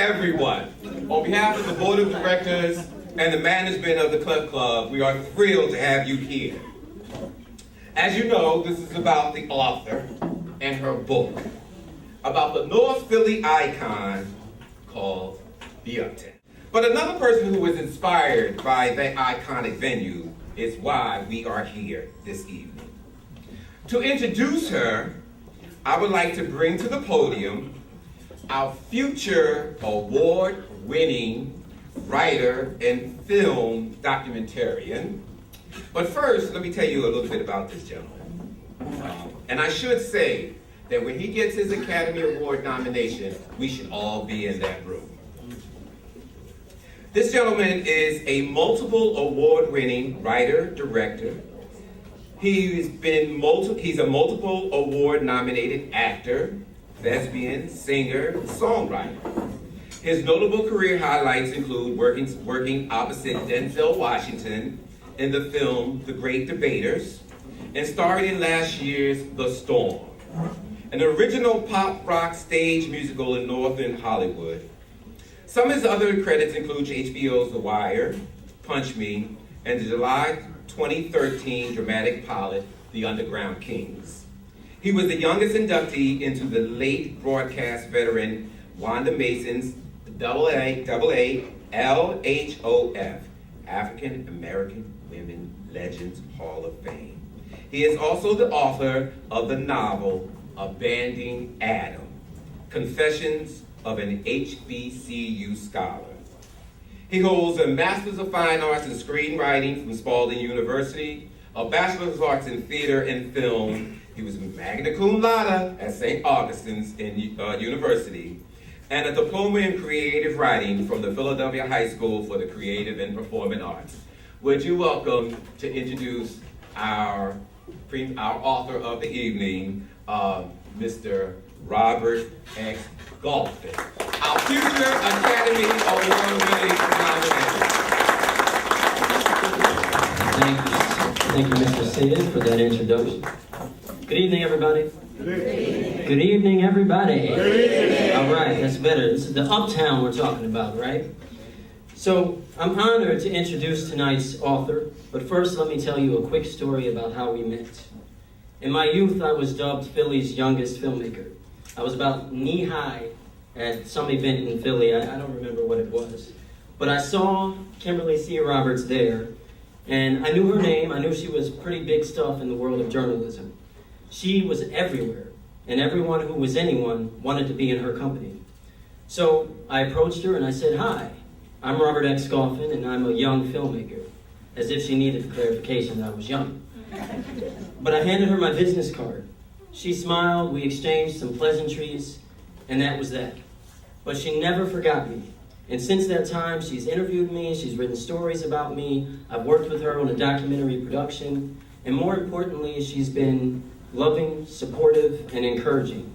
everyone. On behalf of the Board of Directors and the management of the Club, we are thrilled to have you here. As you know, this is about the author and her book, about the North Philly icon called the Uptown. But another person who was inspired by that iconic venue is why we are here this evening. To introduce her, I would like to bring to the podium our future award-winning writer and film documentarian. But first, let me tell you a little bit about this gentleman. And I should say that when he gets his Academy Award nomination, we should all be in that room. This gentleman is a multiple award-winning writer, director. He's a multiple award-nominated actor, thespian, singer, songwriter. His notable career highlights include working opposite Denzel Washington in the film The Great Debaters, and starring in last year's The Storm, an original pop rock stage musical in Northern Hollywood. Some of his other credits include HBO's The Wire, Punch Me, and the July 2013 dramatic pilot, The Underground Kings. He was the youngest inductee into the late broadcast veteran Wanda Mason's AA LHOF, African American Women Legends Hall of Fame. He is also the author of the novel Abandoning Adam, Confessions of an HBCU Scholar. He holds a Master's of Fine Arts in Screenwriting from Spalding University, a Bachelor's of Arts in Theater and Film. He was magna cum laude at St. Augustine's University, and a diploma in creative writing from the Philadelphia High School for the Creative and Performing Arts. Would you welcome to introduce our author of the evening, Mr. Robert X. Golphin, our future Academy Award-winning nominee. Thank you, Mr. Sid, for that introduction. Good evening, everybody. Good evening, everybody. All right, that's better. This is the Uptown we're talking about, right? So I'm honored to introduce tonight's author, but first let me tell you a quick story about how we met. In my youth, I was dubbed Philly's youngest filmmaker. I was about knee-high at some event in Philly. I don't remember what it was. But I saw Kimberly C. Roberts there, and I knew her name. I knew she was pretty big stuff in the world of journalism. She was everywhere, and everyone who was anyone wanted to be in her company. So I approached her and I said, "Hi, I'm Robert X. Golphin, and I'm a young filmmaker," as if she needed clarification that I was young. But I handed her my business card. She smiled, we exchanged some pleasantries, and that was that. But she never forgot me. And since that time, she's interviewed me, she's written stories about me, I've worked with her on a documentary production, and more importantly, she's been loving, supportive, and encouraging.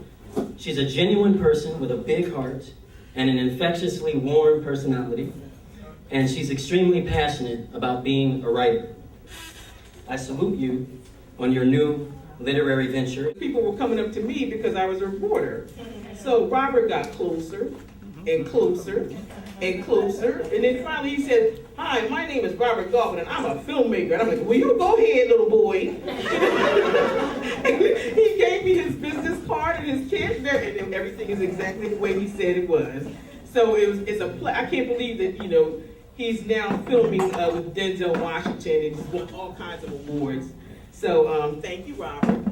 She's a genuine person with a big heart and an infectiously warm personality, and she's extremely passionate about being a writer. I salute you on your new literary venture. People were coming up to me because I was a reporter. So Robert got closer and closer and closer, and then finally he said, "Hi, my name is Robert Golphin, and I'm a filmmaker." And I'm like, "Well, you go ahead, little boy." And he gave me his business card and his kit, and everything is exactly the way he said it was. So I can't believe that, he's now filming with Denzel Washington and he's won all kinds of awards. So thank you, Robert.